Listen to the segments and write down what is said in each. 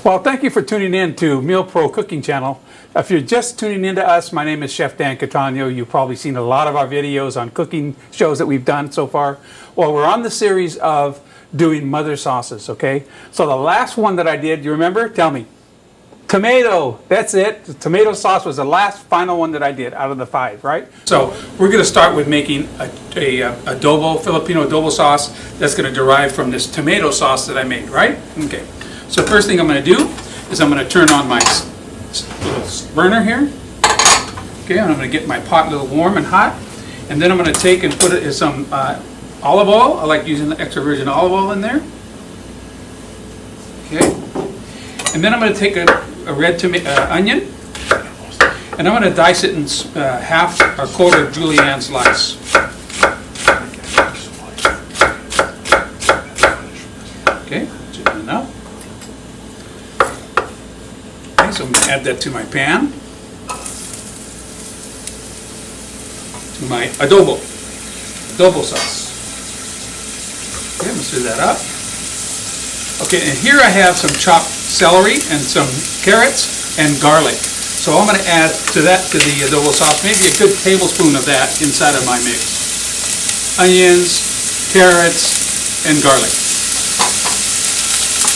Well, thank you for tuning in to MealPro Cooking Channel. If you're just tuning in to us, my name is Chef Dan Catano. You've probably seen a lot of our videos on cooking shows that we've done so far. Well, we're on the series of doing mother sauces, okay? So the last one that I did, you remember? Tell me. Tomato, that's it. The tomato sauce was the last final one that I did out of the 5, right? So we're going to start with making a adobo, Filipino adobo sauce that's going to derive from this tomato sauce that I made, right? Okay. So first thing I'm going to do is I'm going to turn on my little burner here. Okay, and I'm going to get my pot a little warm and hot. And then I'm going to take and put it in some olive oil. I like using the extra virgin olive oil in there. Okay. And then I'm going to take a red onion, and I'm going to dice it in half or quarter julienne slice. Okay, that's enough. Okay, so I'm going to add that to my pan, to my adobo sauce. Okay, I'm going to stir that up. Okay, and here I have some chopped celery and some carrots and garlic. So I'm going to add to the adobo sauce maybe a good tablespoon of that inside of my mix. Onions, carrots, and garlic.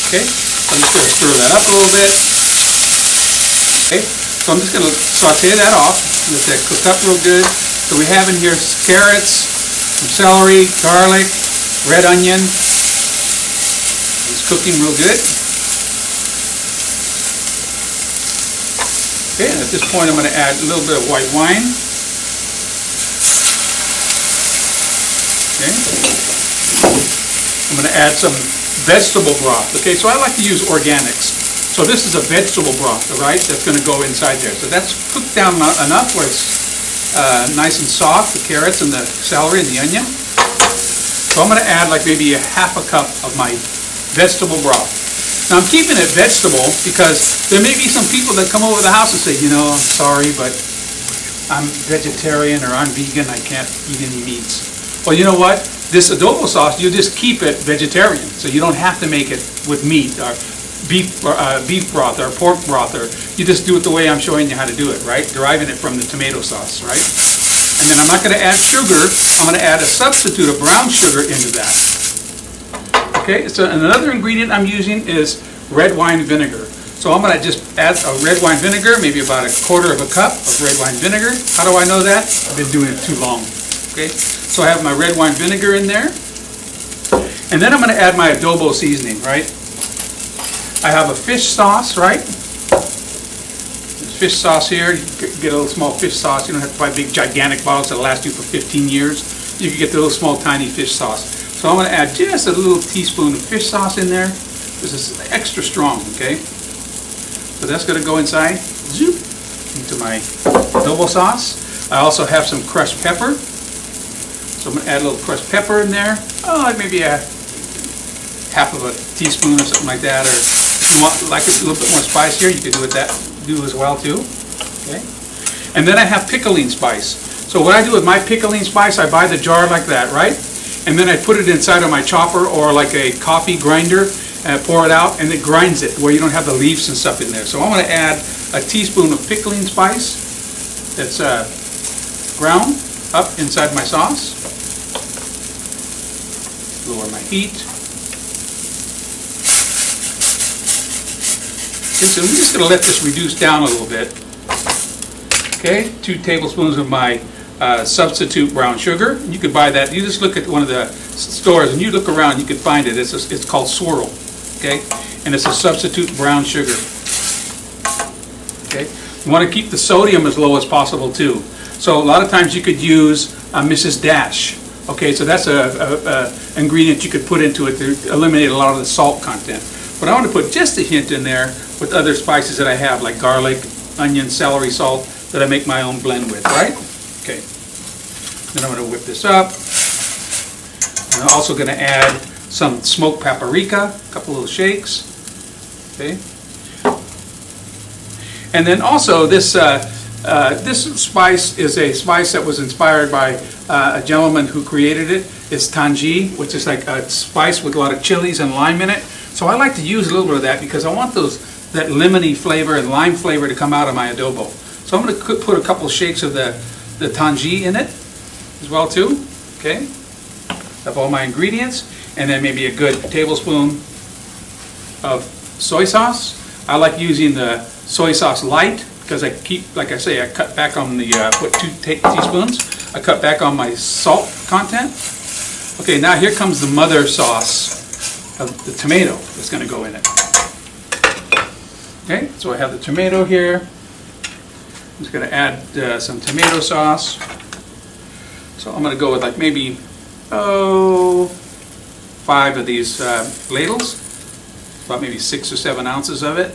Okay, so I'm just going to stir that up a little bit. Okay, so I'm just going to saute that off, let that cook up real good. So we have in here carrots, some celery, garlic, red onion. It's cooking real good. Okay, and at this point I'm going to add a little bit of white wine. Okay. I'm going to add some vegetable broth. Okay, so I like to use organics. So this is a vegetable broth, all right, that's going to go inside there. So that's cooked down enough where it's nice and soft, the carrots and the celery and the onion. So I'm going to add like maybe a half a cup of my vegetable broth. Now I'm keeping it vegetable because there may be some people that come over the house and say, you know, I'm sorry, but I'm vegetarian or I'm vegan, I can't eat any meats. Well, you know what? This adobo sauce, you just keep it vegetarian. So you don't have to make it with meat or beef broth or pork broth, or you just do it the way I'm showing you how to do it, right? Deriving it from the tomato sauce, right? And then I'm not going to add sugar. I'm going to add a substitute of brown sugar into that. Okay, so another ingredient I'm using is red wine vinegar. So I'm going to just add a red wine vinegar, maybe about a quarter of a cup of red wine vinegar. How do I know that? I've been doing it too long. Okay, so I have my red wine vinegar in there. And then I'm going to add my adobo seasoning, right? I have a fish sauce, right? This fish sauce here, you can get a little small fish sauce. You don't have to buy big gigantic bottles that'll last you for 15 years. You can get the little small tiny fish sauce. So I'm going to add just a little teaspoon of fish sauce in there. This is extra strong, okay? So that's going to go inside, zoop, into my adobo sauce. I also have some crushed pepper. So I'm going to add a little crushed pepper in there. Oh, like maybe a half of a teaspoon or something like that. Or if you want like it a little bit more spicier, you can do as well too. Okay. And then I have pickling spice. So what I do with my pickling spice, I buy the jar like that, right? And then I put it inside of my chopper or like a coffee grinder and I pour it out and it grinds it where you don't have the leaves and stuff in there. So I'm going to add a teaspoon of pickling spice that's ground up inside my sauce. Lower my heat. Okay, so I'm just going to let this reduce down a little bit. Okay, 2 tablespoons of my substitute brown sugar. You could buy that. You just look at one of the stores and you look around, you can find it. It's called swirl, okay? And it's a substitute brown sugar. Okay? You want to keep the sodium as low as possible too. So a lot of times you could use Mrs. Dash. Okay, so that's a ingredient you could put into it to eliminate a lot of the salt content. But I want to put just a hint in there with other spices that I have, like garlic, onion, celery, salt, that I make my own blend with, right? Okay. Then I'm going to whip this up. I'm also going to add some smoked paprika, a couple little shakes. Okay. And then also this spice is a spice that was inspired by a gentleman who created it. It's tangy, which is like a spice with a lot of chilies and lime in it. So I like to use a little bit of that because I want those that lemony flavor and lime flavor to come out of my adobo. So I'm going to put a couple shakes of the tangy in it as well too. Okay, of all my ingredients, and then maybe a good tablespoon of soy sauce. I like using the soy sauce light because I keep, like I say, I cut back on the, put 2 teaspoons. I cut back on my salt content. Okay, now here comes the mother sauce of the tomato that's going to go in it. Okay, so I have the tomato here. I'm just going to add some tomato sauce. So I'm going to go with like maybe, 5 of these ladles, about maybe 6 or 7 ounces of it.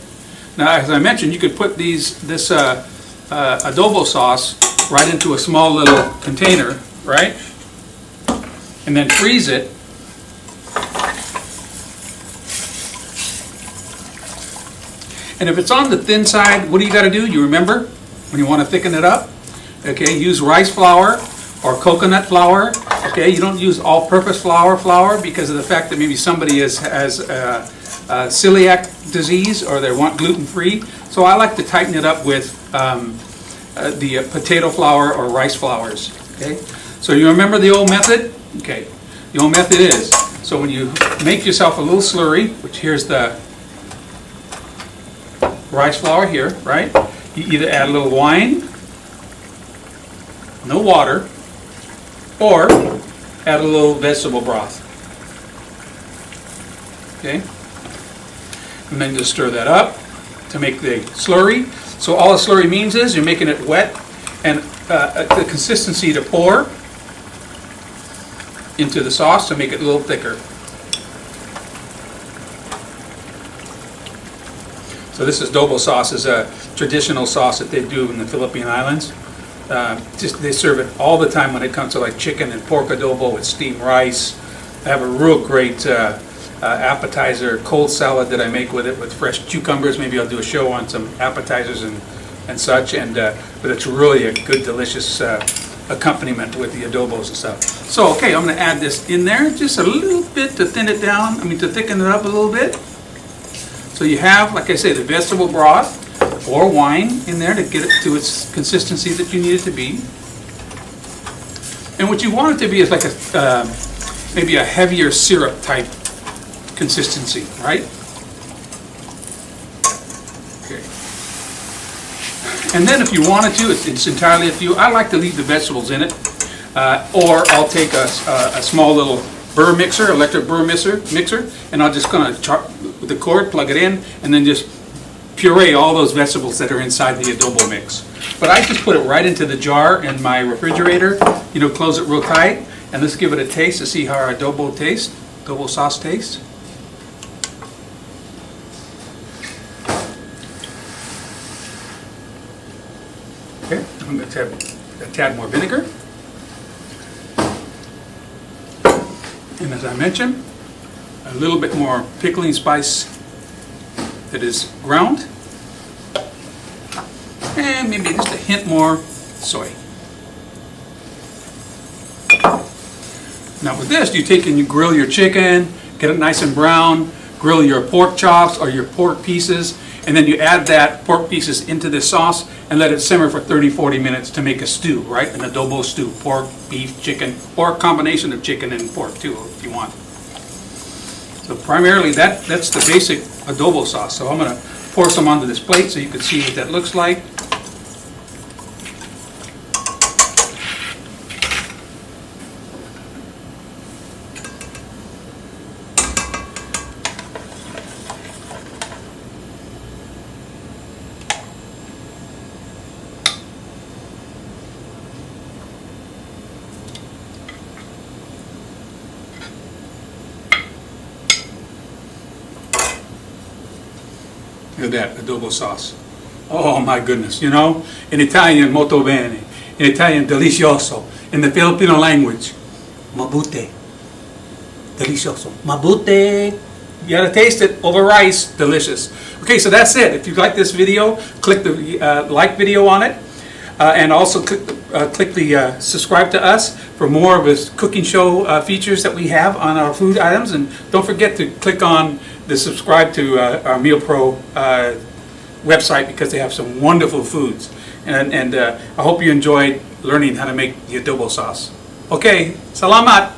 Now, as I mentioned, you could put this adobo sauce right into a small little container, right? And then freeze it. And if it's on the thin side, what do you got to do? You remember when you want to thicken it up? Okay, use rice flour or coconut flour. Okay, you don't use all-purpose flour because of the fact that maybe somebody has celiac disease or they want gluten-free. So I like to tighten it up with the potato flour or rice flours. Okay, so you remember the old method? Okay, the old method is, so when you make yourself a little slurry, which here's the rice flour here, right? You either add a little wine, no water, or add a little vegetable broth. Okay? And then just stir that up to make the slurry. So all a slurry means is you're making it wet and the consistency to pour into the sauce to make it a little thicker. So this is adobo sauce, is a traditional sauce that they do in the Philippine Islands. They serve it all the time when it comes to like chicken and pork adobo with steamed rice. I have a real great appetizer, cold salad that I make with it with fresh cucumbers. Maybe I'll do a show on some appetizers and such. But it's really a good, delicious accompaniment with the adobos and stuff. So okay, I'm going to add this in there just a little bit to thin it down. To thicken it up a little bit. So you have, like I say, the vegetable broth or wine in there to get it to its consistency that you need it to be. And what you want it to be is like maybe a heavier syrup type consistency, right? Okay. And then if you wanted to, it's entirely up to you. I like to leave the vegetables in it, or I'll take a small little burr mixer, electric burr mixer, and I'll just kind of chop with the cord, plug it in, and then just puree all those vegetables that are inside the adobo mix. But I just put it right into the jar in my refrigerator, close it real tight, and let's give it a taste to see how our adobo sauce tastes. Okay, I'm going to add a tad more vinegar. And as I mentioned, a little bit more pickling spice that is ground, and maybe just a hint more soy. Now with this, you take and you grill your chicken, get it nice and brown, grill your pork chops or your pork pieces, and then you add that pork pieces into this sauce and let it simmer for 30-40 minutes to make a stew, right? An adobo stew, pork, beef, chicken, or a combination of chicken and pork too, if you want. So primarily that's the basic adobo sauce. So I'm going to pour some onto this plate so you can see what that looks like. Look at that adobo sauce. Oh my goodness, in Italian, molto bene. In Italian, delicioso. In the Filipino language, mabuti. Delicioso. Mabuti. You gotta taste it over rice. Delicious. Okay, so that's it. If you like this video, click the like video on it. And also click the subscribe to us for more of his cooking show features that we have on our food items. And don't forget to click on to subscribe to our MealPro website because they have some wonderful foods. And I hope you enjoyed learning how to make the adobo sauce. Okay, salamat!